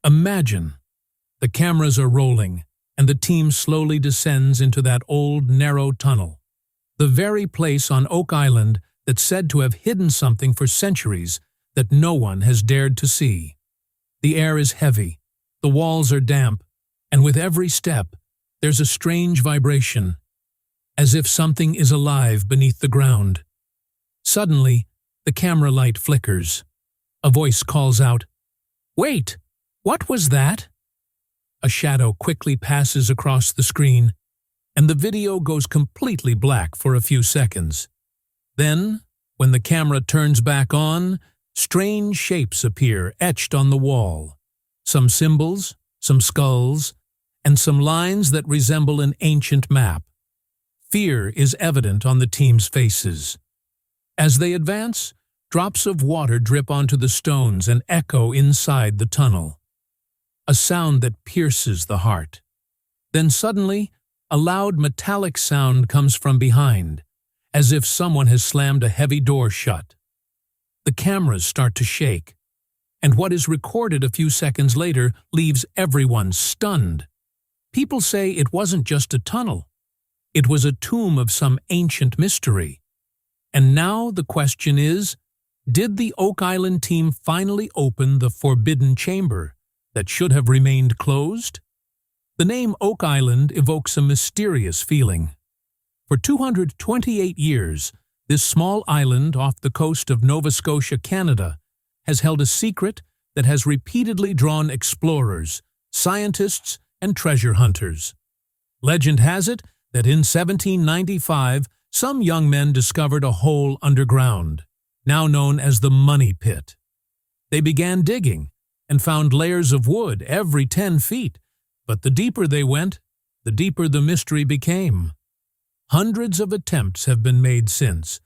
Imagine. The cameras are rolling, and the team slowly descends into that old, narrow tunnel. The very place on Oak Island that's said to have hidden something for centuries that no one has dared to see. The air is heavy, the walls are damp, and with every step, there's a strange vibration, as if something is alive beneath the ground. Suddenly, the camera light flickers. A voice calls out, "Wait! What was that?" A shadow quickly passes across the screen, and the video goes completely black for a few seconds. Then, when the camera turns back on, strange shapes appear etched on the wall. Some symbols, some skulls, and some lines that resemble an ancient map. Fear is evident on the team's faces. As they advance, drops of water drip onto the stones and echo inside the tunnel. A sound that pierces the heart. Then suddenly, a loud metallic sound comes from behind, as if someone has slammed a heavy door shut. The cameras start to shake, and what is recorded a few seconds later leaves everyone stunned. People say it wasn't just a tunnel. It was a tomb of some ancient mystery. And now the question is, did the Oak Island team finally open the forbidden chamber that should have remained closed? The name Oak Island evokes a mysterious feeling. For 228 years, this small island off the coast of Nova Scotia, Canada, has held a secret that has repeatedly drawn explorers, scientists, and treasure hunters. Legend has it that in 1795, some young men discovered a hole underground, now known as the Money Pit. They began digging and found layers of wood every 10 feet, but the deeper they went, the deeper the mystery became. Hundreds of attempts have been made since,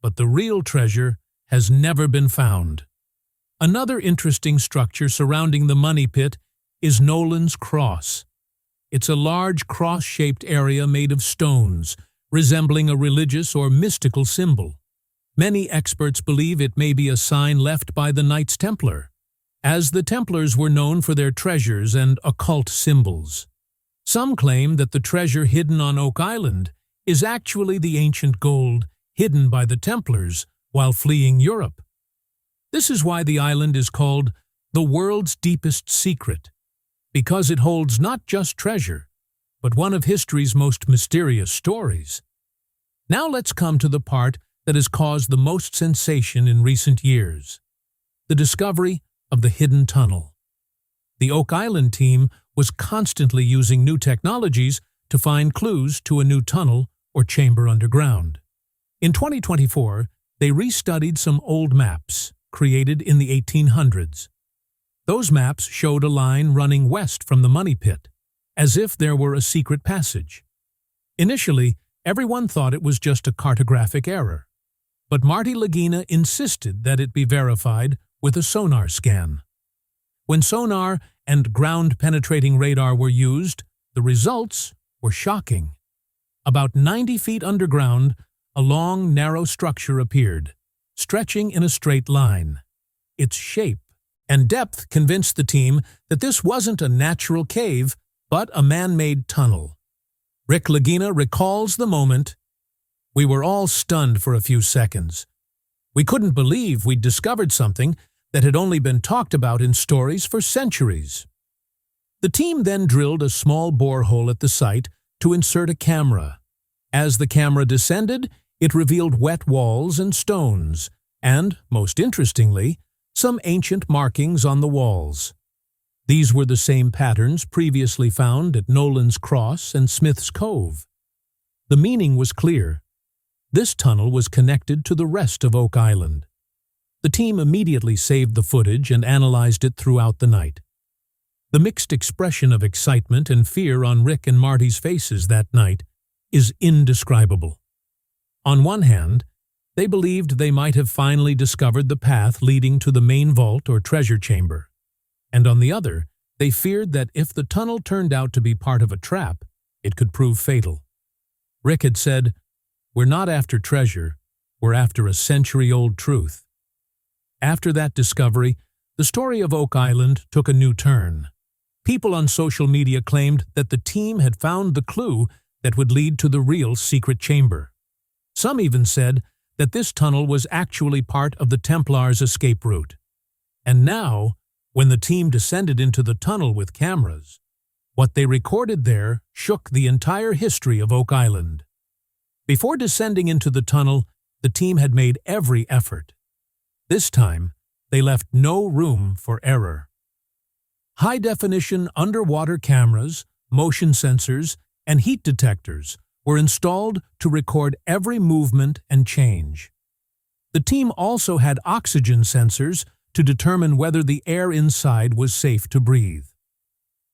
but the real treasure has never been found. Another interesting structure surrounding the Money Pit is Nolan's Cross. It's a large cross-shaped area made of stones, resembling a religious or mystical symbol. Many experts believe it may be a sign left by the Knights Templar, as the Templars were known for their treasures and occult symbols. Some claim that the treasure hidden on Oak Island is actually the ancient gold hidden by the Templars while fleeing Europe. This is why the island is called the world's deepest secret, because it holds not just treasure, but one of history's most mysterious stories. Now let's come to the part that has caused the most sensation in recent years: the discovery of the hidden tunnel. The Oak Island team was constantly using new technologies to find clues to a new tunnel or chamber underground. In 2024, they restudied some old maps created in the 1800s. Those maps showed a line running west from the Money Pit, as if there were a secret passage. Initially, everyone thought it was just a cartographic error, but Marty Lagina insisted that it be verified with a sonar scan. When sonar and ground-penetrating radar were used, the results were shocking. About 90 feet underground, a long, narrow structure appeared, stretching in a straight line. Its shape and depth convinced the team that this wasn't a natural cave, but a man-made tunnel. Rick Lagina recalls the moment. "We were all stunned for a few seconds. We couldn't believe we'd discovered something that had only been talked about in stories for centuries." The team then drilled a small borehole at the site to insert a camera. As the camera descended, it revealed wet walls and stones, and, most interestingly, some ancient markings on the walls. These were the same patterns previously found at Nolan's Cross and Smith's Cove. The meaning was clear. This tunnel was connected to the rest of Oak Island. The team immediately saved the footage and analyzed it throughout the night. The mixed expression of excitement and fear on Rick and Marty's faces that night is indescribable. On one hand, they believed they might have finally discovered the path leading to the main vault or treasure chamber, and on the other, they feared that if the tunnel turned out to be part of a trap, it could prove fatal. Rick had said, "We're not after treasure, we're after a century-old truth." After that discovery, The story of Oak Island took a new turn. People on social media claimed that the team had found the clue that would lead to the real secret chamber. Some even said that this tunnel was actually part of the Templars' escape route. And now, when the team descended into the tunnel with cameras, what they recorded there shook the entire history of Oak Island. Before descending into the tunnel, the team had made every effort. This time, they left no room for error. High-definition underwater cameras, motion sensors, and heat detectors were installed to record every movement and change. The team also had oxygen sensors to determine whether the air inside was safe to breathe.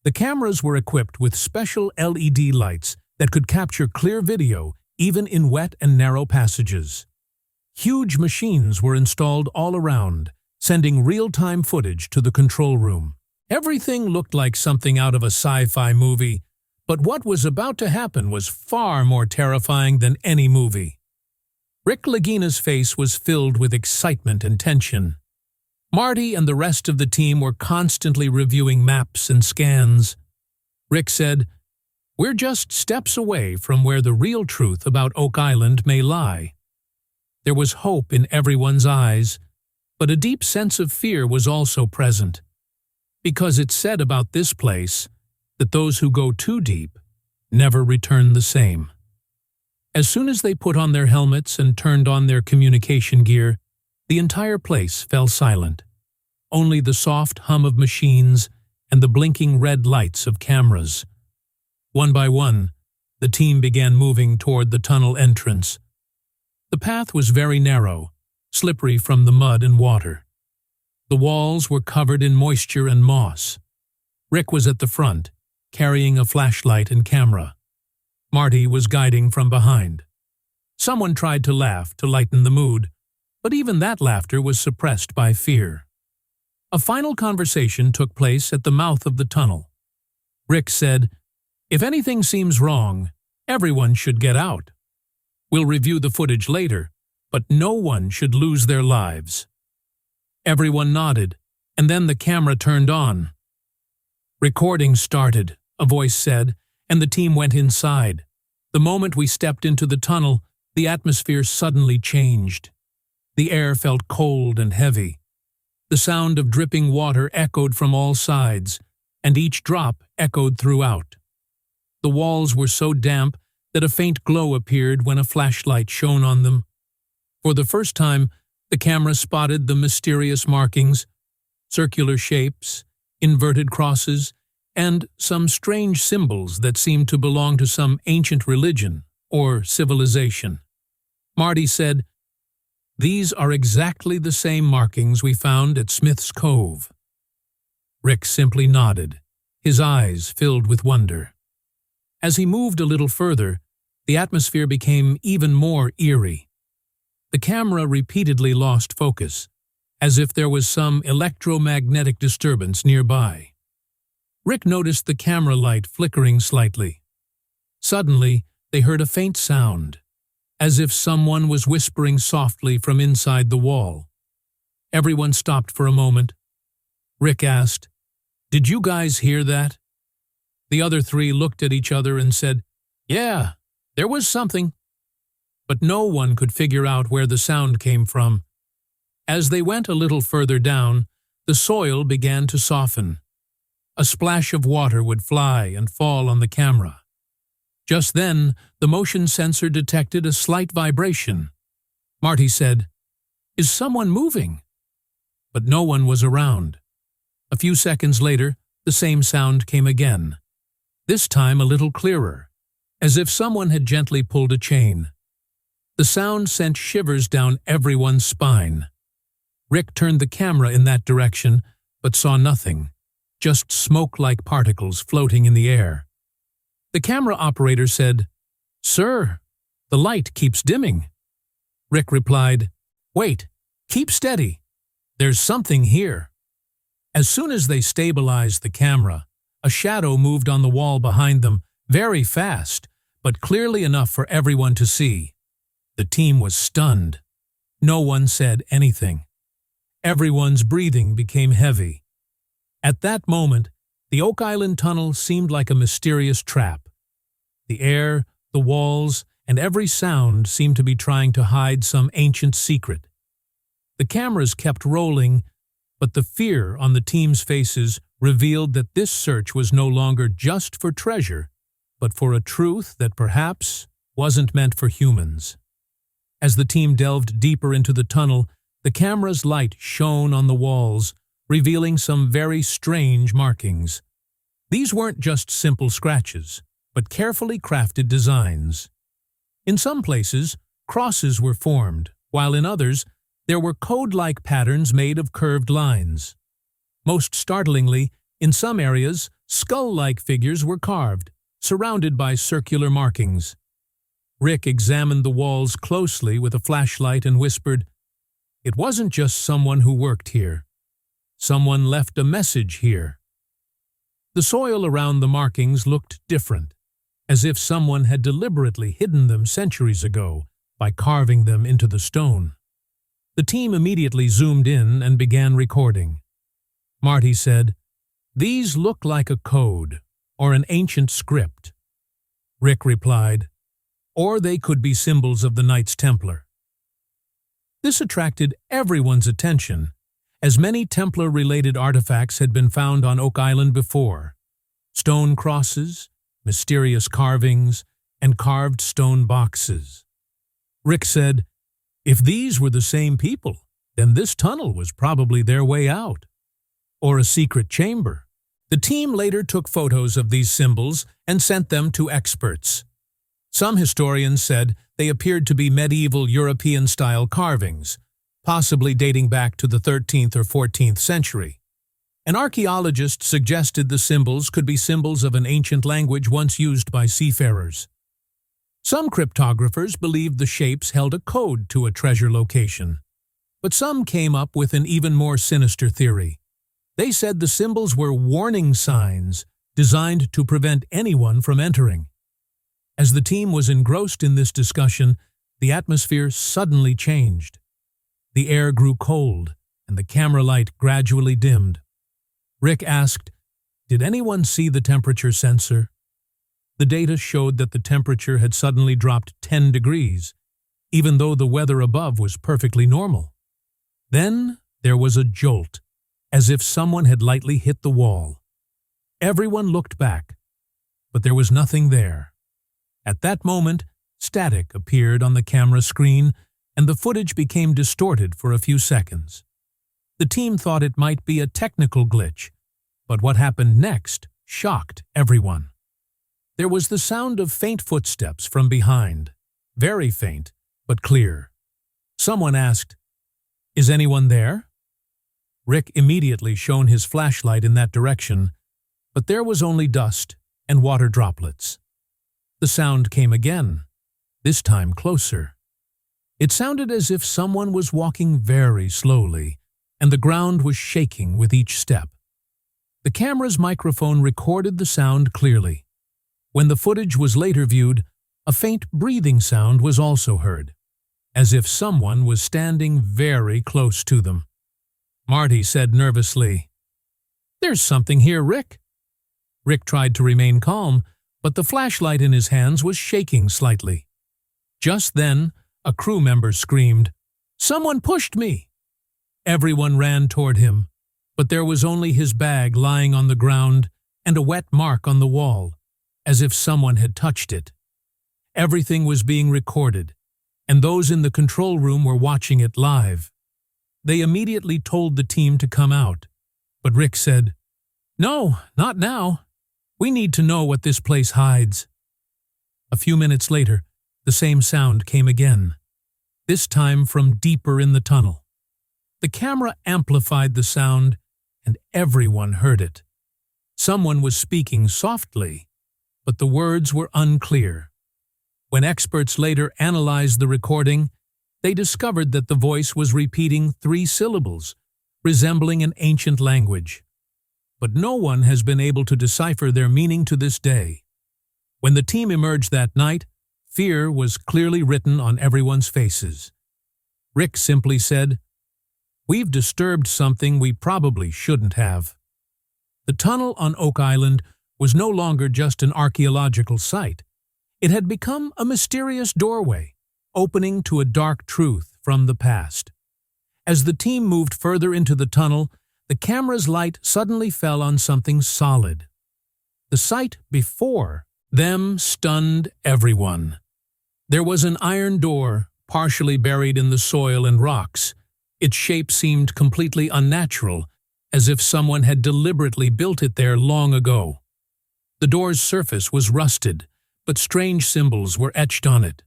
The cameras were equipped with special LED lights that could capture clear video even in wet and narrow passages. Huge machines were installed all around, sending real-time footage to the control room. Everything looked like something out of a sci-fi movie, but what was about to happen was far more terrifying than any movie. Rick Lagina's face was filled with excitement and tension. Marty and the rest of the team were constantly reviewing maps and scans. Rick said, "We're just steps away from where the real truth about Oak Island may lie." There was hope in everyone's eyes, but a deep sense of fear was also present, because it said about this place that those who go too deep never return the same. As soon as they put on their helmets and turned on their communication gear, the entire place fell silent. Only the soft hum of machines and the blinking red lights of cameras. One by one, the team began moving toward the tunnel entrance. The path was very narrow, slippery from the mud and water. The walls were covered in moisture and moss. Rick was at the front, carrying a flashlight and camera. Marty was guiding from behind. Someone tried to laugh to lighten the mood, but even that laughter was suppressed by fear. A final conversation took place at the mouth of the tunnel. Rick said, "If anything seems wrong, everyone should get out. We'll review the footage later, but no one should lose their lives." Everyone nodded, and then the camera turned on. "Recording started," a voice said, and the team went inside. The moment we stepped into the tunnel, the atmosphere suddenly changed. The air felt cold and heavy. The sound of dripping water echoed from all sides, and each drop echoed throughout. The walls were so damp that a faint glow appeared when a flashlight shone on them. For the first time, the camera spotted the mysterious markings, circular shapes, inverted crosses, and some strange symbols that seemed to belong to some ancient religion or civilization. Marty said, "These are exactly the same markings we found at Smith's Cove." Rick simply nodded, his eyes filled with wonder. As he moved a little further, the atmosphere became even more eerie. The camera repeatedly lost focus, as if there was some electromagnetic disturbance nearby. Rick noticed the camera light flickering slightly. Suddenly, they heard a faint sound, as if someone was whispering softly from inside the wall. Everyone stopped for a moment. Rick asked, "Did you guys hear that?" The other three looked at each other and said, "Yeah, there was something." But no one could figure out where the sound came from. As they went a little further down, the soil began to soften. A splash of water would fly and fall on the camera. Just then, the motion sensor detected a slight vibration. Marty said, "Is someone moving?" But no one was around. A few seconds later, the same sound came again. This time a little clearer, as if someone had gently pulled a chain. The sound sent shivers down everyone's spine. Rick turned the camera in that direction, but saw nothing, just smoke-like particles floating in the air. The camera operator said, "Sir, the light keeps dimming." Rick replied, "Wait, keep steady. There's something here." As soon as they stabilized the camera, a shadow moved on the wall behind them, very fast, but clearly enough for everyone to see. The team was stunned. No one said anything. Everyone's breathing became heavy. At that moment, the Oak Island tunnel seemed like a mysterious trap. The air, the walls, and every sound seemed to be trying to hide some ancient secret. The cameras kept rolling, but the fear on the team's faces revealed that this search was no longer just for treasure, but for a truth that perhaps wasn't meant for humans. As the team delved deeper into the tunnel, the camera's light shone on the walls, revealing some very strange markings. These weren't just simple scratches, but carefully crafted designs. In some places, crosses were formed, while in others, there were code-like patterns made of curved lines. Most startlingly, in some areas, skull-like figures were carved, surrounded by circular markings. Rick examined the walls closely with a flashlight and whispered, "It wasn't just someone who worked here. Someone left a message here." The soil around the markings looked different, as if someone had deliberately hidden them centuries ago by carving them into the stone. The team immediately zoomed in and began recording. Marty said, "These look like a code or an ancient script." Rick replied, "Or they could be symbols of the Knights Templar." This attracted everyone's attention, as many Templar-related artifacts had been found on Oak Island before. Stone crosses, mysterious carvings, and carved stone boxes. Rick said, "If these were the same people, then this tunnel was probably their way out. Or a secret chamber." The team later took photos of these symbols and sent them to experts. Some historians said they appeared to be medieval European-style carvings, possibly dating back to the 13th or 14th century. An archaeologist suggested the symbols could be symbols of an ancient language once used by seafarers. Some cryptographers believed the shapes held a code to a treasure location, but some came up with an even more sinister theory. They said the symbols were warning signs designed to prevent anyone from entering. As the team was engrossed in this discussion, the atmosphere suddenly changed. The air grew cold, and the camera light gradually dimmed. Rick asked, "Did anyone see the temperature sensor?" The data showed that the temperature had suddenly dropped 10 degrees, even though the weather above was perfectly normal. Then there was a jolt, as if someone had lightly hit the wall. Everyone looked back, but there was nothing there. At that moment, static appeared on the camera screen, and the footage became distorted for a few seconds. The team thought it might be a technical glitch, but what happened next shocked everyone. There was the sound of faint footsteps from behind, very faint, but clear. Someone asked, "Is anyone there?" Rick immediately shone his flashlight in that direction, but there was only dust and water droplets. The sound came again, this time closer. It sounded as if someone was walking very slowly, and the ground was shaking with each step. The camera's microphone recorded the sound clearly. When the footage was later viewed, a faint breathing sound was also heard, as if someone was standing very close to them. Marty said nervously, "There's something here, Rick." Rick tried to remain calm, but the flashlight in his hands was shaking slightly. Just then, a crew member screamed, "Someone pushed me!" Everyone ran toward him, but there was only his bag lying on the ground and a wet mark on the wall, as if someone had touched it. Everything was being recorded, and those in the control room were watching it live. They immediately told the team to come out, but Rick said, "No, not now. We need to know what this place hides." A few minutes later, the same sound came again, this time from deeper in the tunnel. The camera amplified the sound, and everyone heard it. Someone was speaking softly, but the words were unclear. When experts later analyzed the recording, they discovered that the voice was repeating 3 syllables, resembling an ancient language. But no one has been able to decipher their meaning to this day. When the team emerged that night, fear was clearly written on everyone's faces. Rick simply said, We've disturbed something we probably shouldn't have. The tunnel on Oak Island was no longer just an archaeological site. It had become a mysterious doorway, opening to a dark truth from the past. As the team moved further into the tunnel, the camera's light suddenly fell on something solid. The sight before them stunned everyone. There was an iron door, partially buried in the soil and rocks. Its shape seemed completely unnatural, as if someone had deliberately built it there long ago. The door's surface was rusted, but strange symbols were etched on it.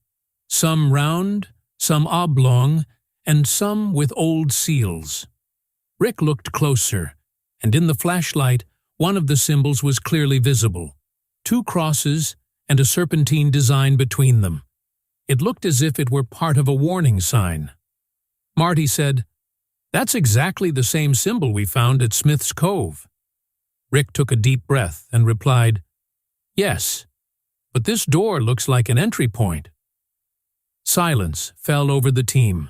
Some round, some oblong, and some with old seals. Rick looked closer, and in the flashlight, one of the symbols was clearly visible. 2 crosses and a serpentine design between them. It looked as if it were part of a warning sign. Marty said, "That's exactly the same symbol we found at Smith's Cove." Rick took a deep breath and replied, "Yes, but this door looks like an entry point." Silence fell over the team.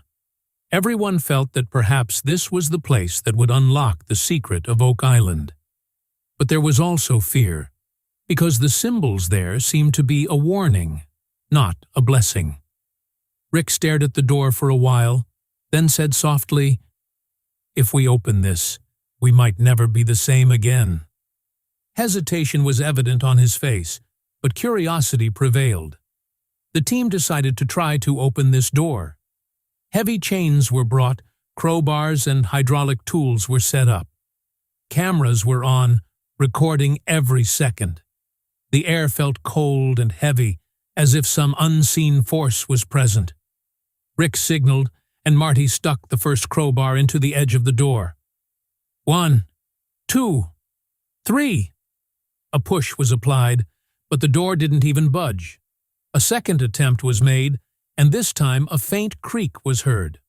Everyone felt that perhaps this was the place that would unlock the secret of Oak Island. But there was also fear, because the symbols there seemed to be a warning, not a blessing. Rick stared at the door for a while, then said softly, "If we open this, we might never be the same again." Hesitation was evident on his face, but curiosity prevailed. The team decided to try to open this door. Heavy chains were brought, crowbars and hydraulic tools were set up. Cameras were on, recording every second. The air felt cold and heavy, as if some unseen force was present. Rick signaled, and Marty stuck the first crowbar into the edge of the door. 1, 2, 3. A push was applied, but the door didn't even budge. A second attempt was made, and this time a faint creak was heard.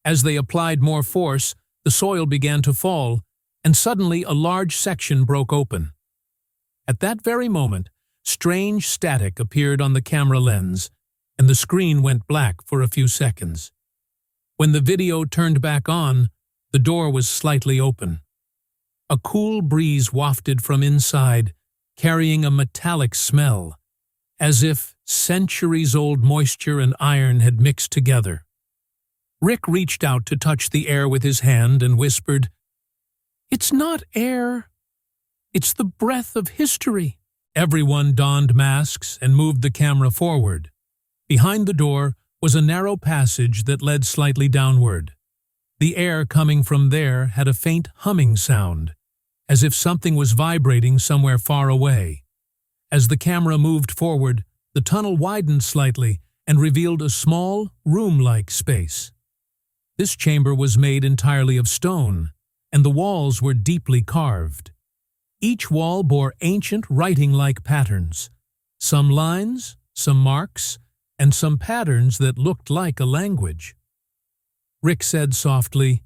As they applied more force, the soil began to fall, and suddenly a large section broke open. At that very moment, strange static appeared on the camera lens, and the screen went black for a few seconds. When the video turned back on, the door was slightly open. A cool breeze wafted from inside, carrying a metallic smell, as if centuries-old moisture and iron had mixed together. Rick reached out to touch the air with his hand and whispered, "It's not air. It's the breath of history." Everyone donned masks and moved the camera forward. Behind the door was a narrow passage that led slightly downward. The air coming from there had a faint humming sound, as if something was vibrating somewhere far away. As the camera moved forward, the tunnel widened slightly and revealed a small, room-like space. This chamber was made entirely of stone, and the walls were deeply carved. Each wall bore ancient writing-like patterns, some lines, some marks, and some patterns that looked like a language. Rick said softly,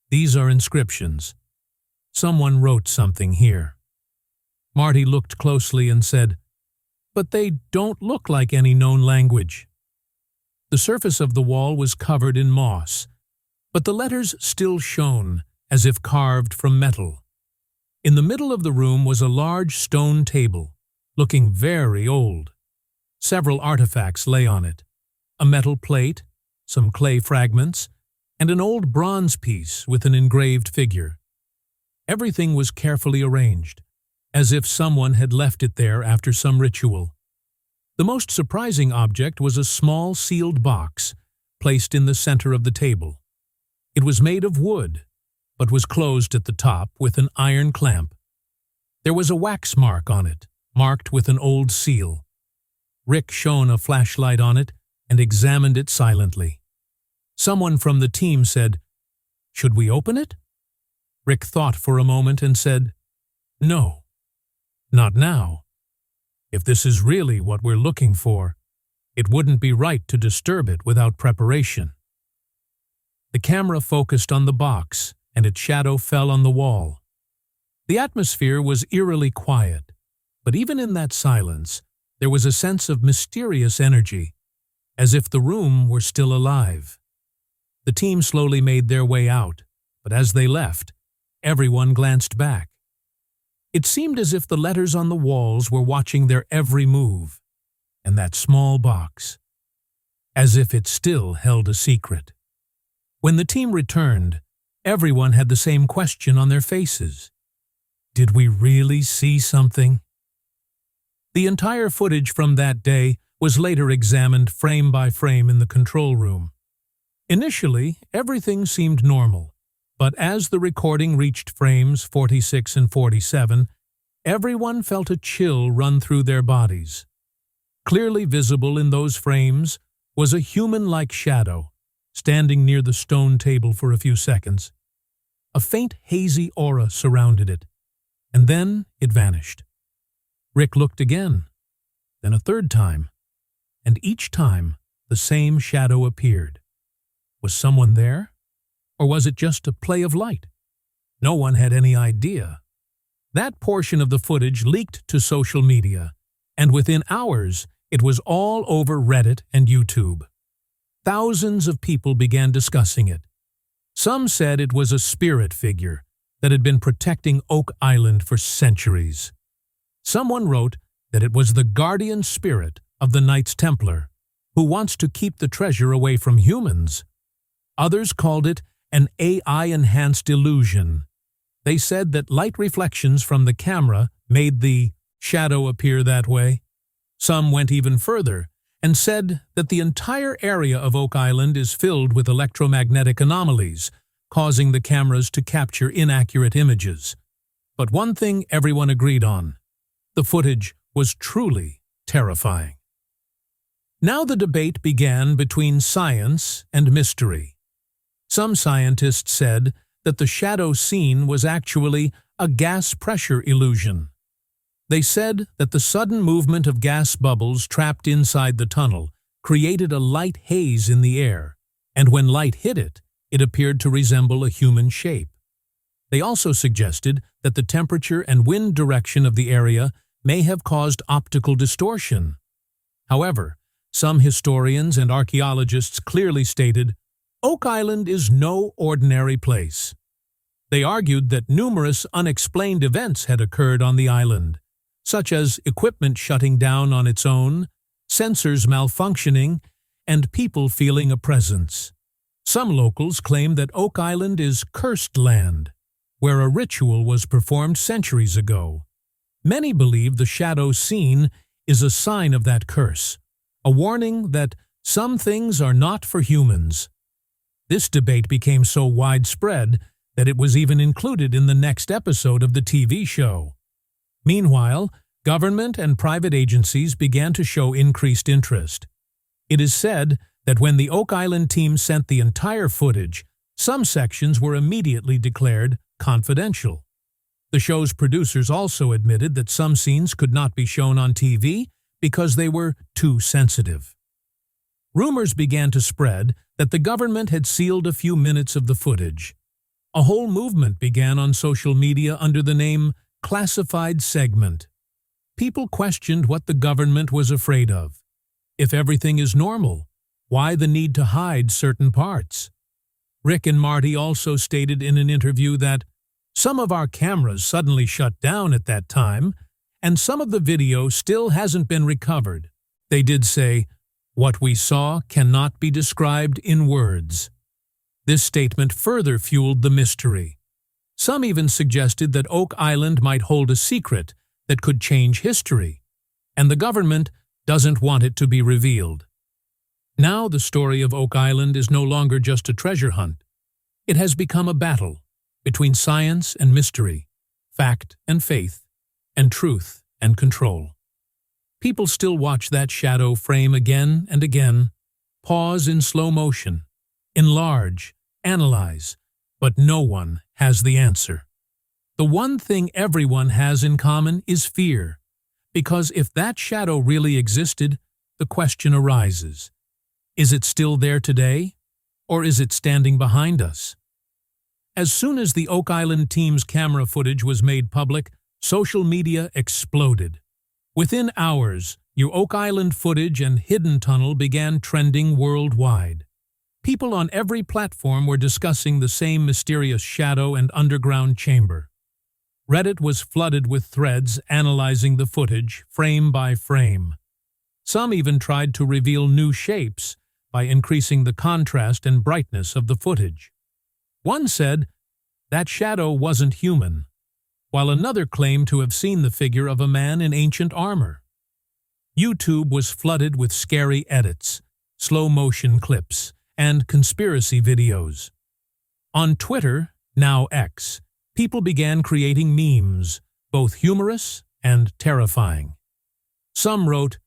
"These are inscriptions. Someone wrote something here." Marty looked closely and said, "But they don't look like any known language." The surface of the wall was covered in moss, but the letters still shone, as if carved from metal. In the middle of the room was a large stone table, looking very old. Several artifacts lay on it: a metal plate, some clay fragments, and an old bronze piece with an engraved figure. Everything was carefully arranged, as if someone had left it there after some ritual. The most surprising object was a small sealed box placed in the center of the table. It was made of wood, but was closed at the top with an iron clamp. There was a wax mark on it, marked with an old seal. Rick shone a flashlight on it and examined it silently. Someone from the team said, "Should we open it?" Rick thought for a moment and said, "No, not now. If this is really what we're looking for, it wouldn't be right to disturb it without preparation." The camera focused on the box, and its shadow fell on the wall. The atmosphere was eerily quiet, but even in that silence, there was a sense of mysterious energy, as if the room were still alive. The team slowly made their way out, but as they left, everyone glanced back. It seemed as if the letters on the walls were watching their every move, and that small box, as if it still held a secret. When the team returned, everyone had the same question on their faces. Did we really see something? The entire footage from that day was later examined frame by frame in the control room. Initially, everything seemed normal, but as the recording reached frames 46 and 47, everyone felt a chill run through their bodies. Clearly visible in those frames was a human-like shadow, standing near the stone table for a few seconds. A faint hazy aura surrounded it, and then it vanished. Rick looked again, then a third time, and each time the same shadow appeared. Was someone there? Or was it just a play of light? No one had any idea. That portion of the footage leaked to social media, and within hours it was all over Reddit and YouTube. Thousands of people began discussing it. Some said it was a spirit figure that had been protecting Oak Island for centuries. Someone wrote that it was the guardian spirit of the Knights Templar, who wants to keep the treasure away from humans. Others called it an AI-enhanced illusion. They said that light reflections from the camera made the shadow appear that way. Some went even further and said that the entire area of Oak Island is filled with electromagnetic anomalies, causing the cameras to capture inaccurate images. But one thing everyone agreed on: the footage was truly terrifying. Now the debate began between science and mystery. Some scientists said that the shadow seen was actually a gas pressure illusion. They said that the sudden movement of gas bubbles trapped inside the tunnel created a light haze in the air, and when light hit it, it appeared to resemble a human shape. They also suggested that the temperature and wind direction of the area may have caused optical distortion. However, some historians and archaeologists clearly stated, Oak Island is no ordinary place. They argued that numerous unexplained events had occurred on the island, such as equipment shutting down on its own, sensors malfunctioning, and people feeling a presence. Some locals claim that Oak Island is cursed land, where a ritual was performed centuries ago. Many believe the shadow seen is a sign of that curse, a warning that some things are not for humans. This debate became so widespread that it was even included in the next episode of the TV show. Meanwhile, government and private agencies began to show increased interest. It is said that when the Oak Island team sent the entire footage, some sections were immediately declared confidential. The show's producers also admitted that some scenes could not be shown on TV because they were too sensitive. Rumors began to spread that the government had sealed a few minutes of the footage. A whole movement began on social media under the name Classified Segment. People questioned what the government was afraid of. If everything is normal, why the need to hide certain parts? Rick and Marty also stated in an interview that some of our cameras suddenly shut down at that time, and some of the video still hasn't been recovered. They did say, "What we saw cannot be described in words." This statement further fueled the mystery. Some even suggested that Oak Island might hold a secret that could change history, and the government doesn't want it to be revealed. Now the story of Oak Island is no longer just a treasure hunt. It has become a battle between science and mystery, fact and faith, and truth and control. People still watch that shadow frame again and again, pause in slow motion, enlarge, analyze, but no one has the answer. The one thing everyone has in common is fear, because if that shadow really existed, the question arises, is it still there today, or is it standing behind us? As soon as the Oak Island team's camera footage was made public, social media exploded. Within hours, your Oak Island footage and hidden tunnel began trending worldwide. People on every platform were discussing the same mysterious shadow and underground chamber. Reddit was flooded with threads analyzing the footage, frame by frame. Some even tried to reveal new shapes by increasing the contrast and brightness of the footage. One said, "That shadow wasn't human," while another claimed to have seen the figure of a man in ancient armor. YouTube was flooded with scary edits, slow-motion clips, and conspiracy videos. On Twitter, now X, people began creating memes, both humorous and terrifying. Some wrote,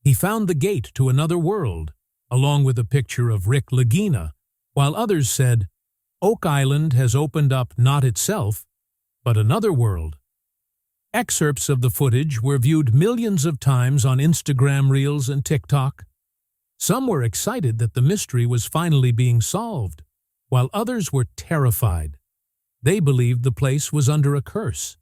"He found the gate to another world," along with a picture of Rick Lagina, while others said, "Oak Island has opened up not itself, but another world." Excerpts of the footage were viewed millions of times on Instagram Reels and TikTok. Some were excited that the mystery was finally being solved, while others were terrified. They believed the place was under a curse.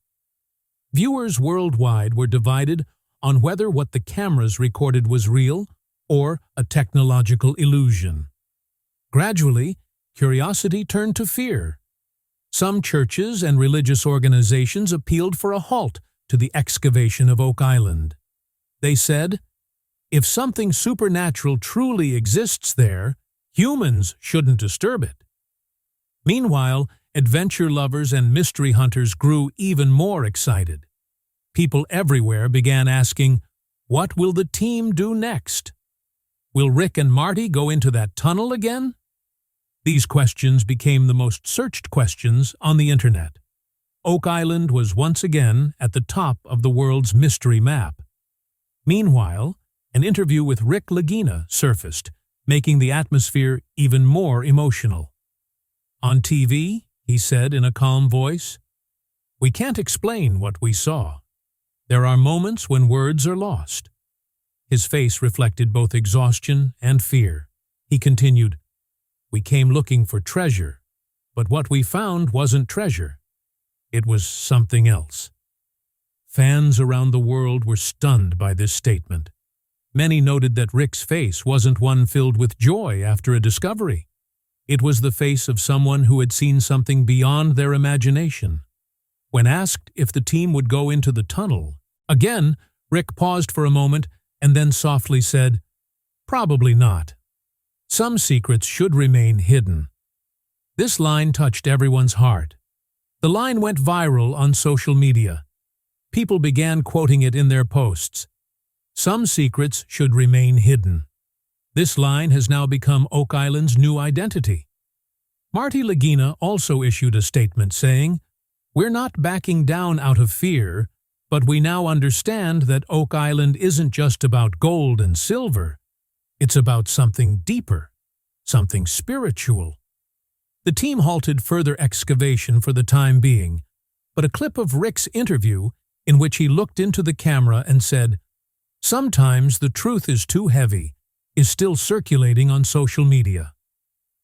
Viewers worldwide were divided on whether what the cameras recorded was real or a technological illusion. Gradually, curiosity turned to fear. Some churches and religious organizations appealed for a halt to the excavation of Oak Island. They said, "If something supernatural truly exists there, humans shouldn't disturb it." Meanwhile, adventure lovers and mystery hunters grew even more excited. People everywhere began asking, "What will the team do next? Will Rick and Marty go into that tunnel again?" These questions became the most searched questions on the internet. Oak Island was once again at the top of the world's mystery map. Meanwhile, an interview with Rick Lagina surfaced, making the atmosphere even more emotional. On TV, he said in a calm voice, "We can't explain what we saw. There are moments when words are lost." His face reflected both exhaustion and fear. He continued, "We came looking for treasure, but what we found wasn't treasure. It was something else." Fans around the world were stunned by this statement. Many noted that Rick's face wasn't one filled with joy after a discovery. It was the face of someone who had seen something beyond their imagination. When asked if the team would go into the tunnel, again, Rick paused for a moment and then softly said, "Probably not. Some secrets should remain hidden." This line touched everyone's heart. The line went viral on social media. People began quoting it in their posts. Some secrets should remain hidden. This line has now become Oak Island's new identity. Marty Lagina also issued a statement saying, "We're not backing down out of fear, but we now understand that Oak Island isn't just about gold and silver. It's about something deeper, something spiritual." The team halted further excavation for the time being, but a clip of Rick's interview in which he looked into the camera and said, "Sometimes the truth is too heavy," is still circulating on social media.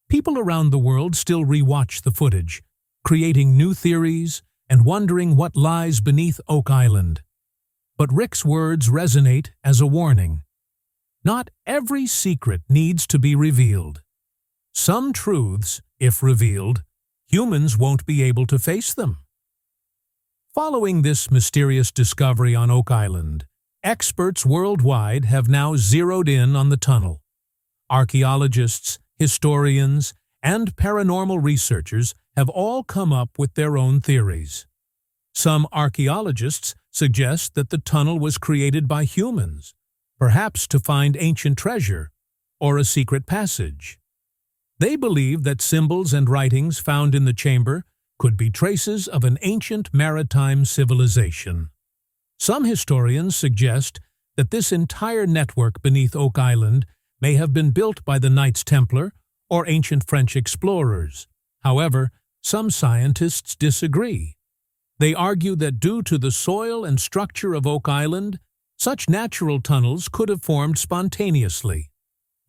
People around the world still rewatch the footage, creating new theories and wondering what lies beneath Oak Island. But Rick's words resonate as a warning. Not every secret needs to be revealed. Some truths, if revealed, humans won't be able to face them. Following this mysterious discovery on Oak Island, experts worldwide have now zeroed in on the tunnel. Archaeologists, historians, and paranormal researchers have all come up with their own theories. Some archaeologists suggest that the tunnel was created by humans, perhaps to find ancient treasure or a secret passage. They believe that symbols and writings found in the chamber could be traces of an ancient maritime civilization. Some historians suggest that this entire network beneath Oak Island may have been built by the Knights Templar or ancient French explorers. However, some scientists disagree. They argue that due to the soil and structure of Oak Island, such natural tunnels could have formed spontaneously.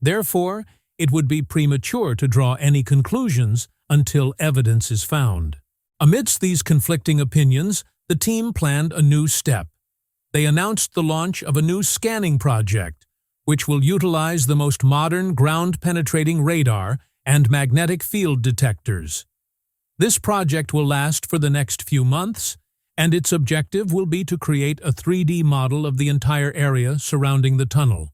Therefore, it would be premature to draw any conclusions until evidence is found. Amidst these conflicting opinions, the team planned a new step. They announced the launch of a new scanning project, which will utilize the most modern ground-penetrating radar and magnetic field detectors. This project will last for the next few months, and its objective will be to create a 3D model of the entire area surrounding the tunnel.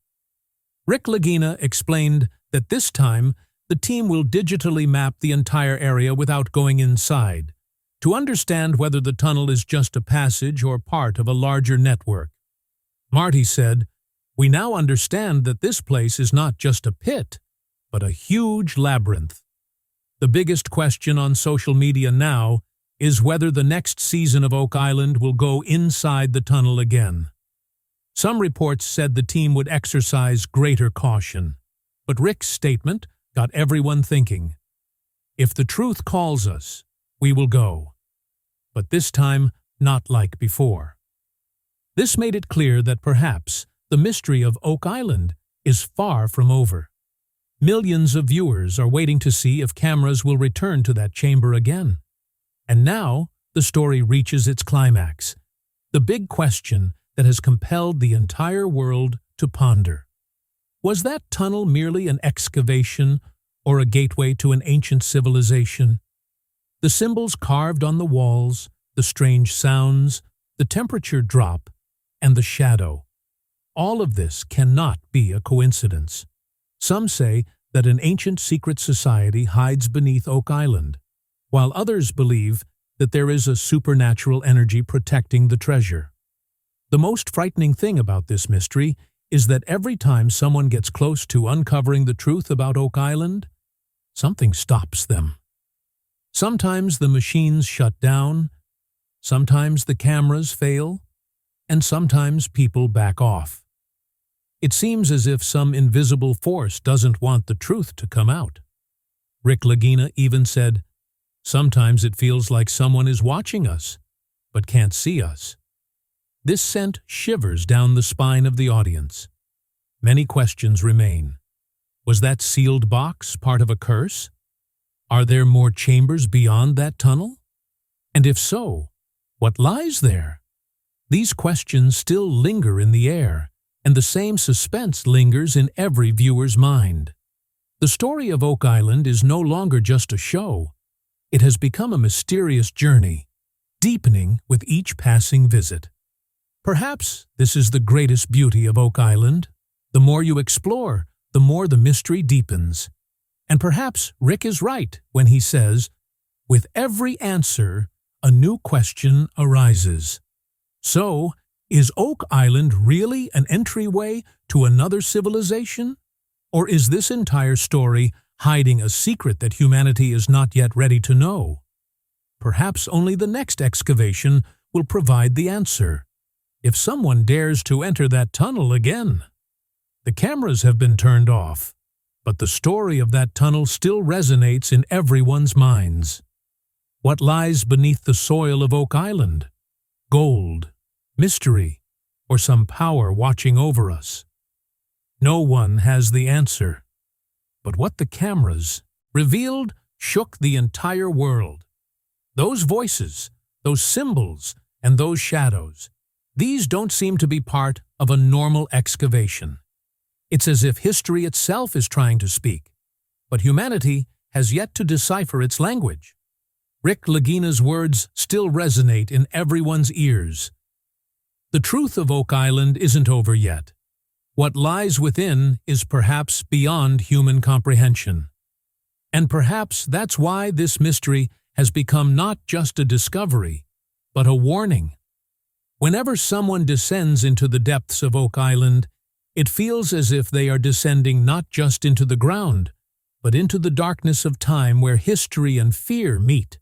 Rick Lagina explained that this time, the team will digitally map the entire area without going inside, to understand whether the tunnel is just a passage or part of a larger network. Marty said, "We now understand that this place is not just a pit, but a huge labyrinth." The biggest question on social media now is whether the next season of Oak Island will go inside the tunnel again. Some reports said the team would exercise greater caution, but Rick's statement got everyone thinking. If the truth calls us, we will go. But this time, not like before. This made it clear that perhaps the mystery of Oak Island is far from over. Millions of viewers are waiting to see if cameras will return to that chamber again. And now, the story reaches its climax, the big question that has compelled the entire world to ponder. Was that tunnel merely an excavation or a gateway to an ancient civilization? The symbols carved on the walls, the strange sounds, the temperature drop, and the shadow. All of this cannot be a coincidence. Some say that an ancient secret society hides beneath Oak Island, while others believe that there is a supernatural energy protecting the treasure. The most frightening thing about this mystery is that every time someone gets close to uncovering the truth about Oak Island, something stops them. Sometimes the machines shut down, sometimes the cameras fail, and sometimes people back off. It seems as if some invisible force doesn't want the truth to come out. Rick Lagina even said, "Sometimes it feels like someone is watching us, but can't see us." This sent shivers down the spine of the audience. Many questions remain. Was that sealed box part of a curse? Are there more chambers beyond that tunnel? And if so, what lies there? These questions still linger in the air, and the same suspense lingers in every viewer's mind. The story of Oak Island is no longer just a show. It has become a mysterious journey, deepening with each passing visit. Perhaps this is the greatest beauty of Oak Island. The more you explore, the more the mystery deepens. And perhaps Rick is right when he says, "With every answer, a new question arises." So, is Oak Island really an entryway to another civilization? Or is this entire story hiding a secret that humanity is not yet ready to know? Perhaps only the next excavation will provide the answer. If someone dares to enter that tunnel again. The cameras have been turned off, but the story of that tunnel still resonates in everyone's minds. What lies beneath the soil of Oak Island? Gold, mystery, or some power watching over us? No one has the answer. But what the cameras revealed shook the entire world. Those voices, those symbols, and those shadows, these don't seem to be part of a normal excavation. It's as if history itself is trying to speak, but humanity has yet to decipher its language. Rick Lagina's words still resonate in everyone's ears. The truth of Oak Island isn't over yet. What lies within is perhaps beyond human comprehension. And perhaps that's why this mystery has become not just a discovery, but a warning. Whenever someone descends into the depths of Oak Island, it feels as if they are descending not just into the ground, but into the darkness of time where history and fear meet.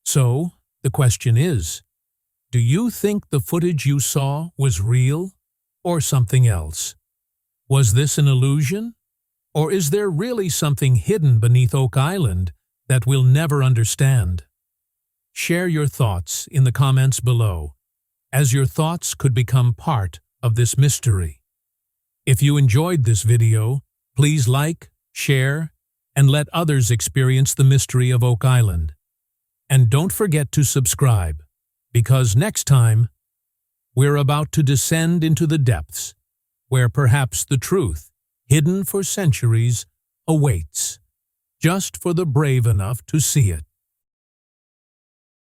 So, the question is, do you think the footage you saw was real or something else? Was this an illusion? Or is there really something hidden beneath Oak Island that we'll never understand? Share your thoughts in the comments below, as your thoughts could become part of this mystery. If you enjoyed this video, please like, share, and let others experience the mystery of Oak Island. And don't forget to subscribe, because next time, we're about to descend into the depths, where perhaps the truth, hidden for centuries, awaits. just for the brave enough to see it.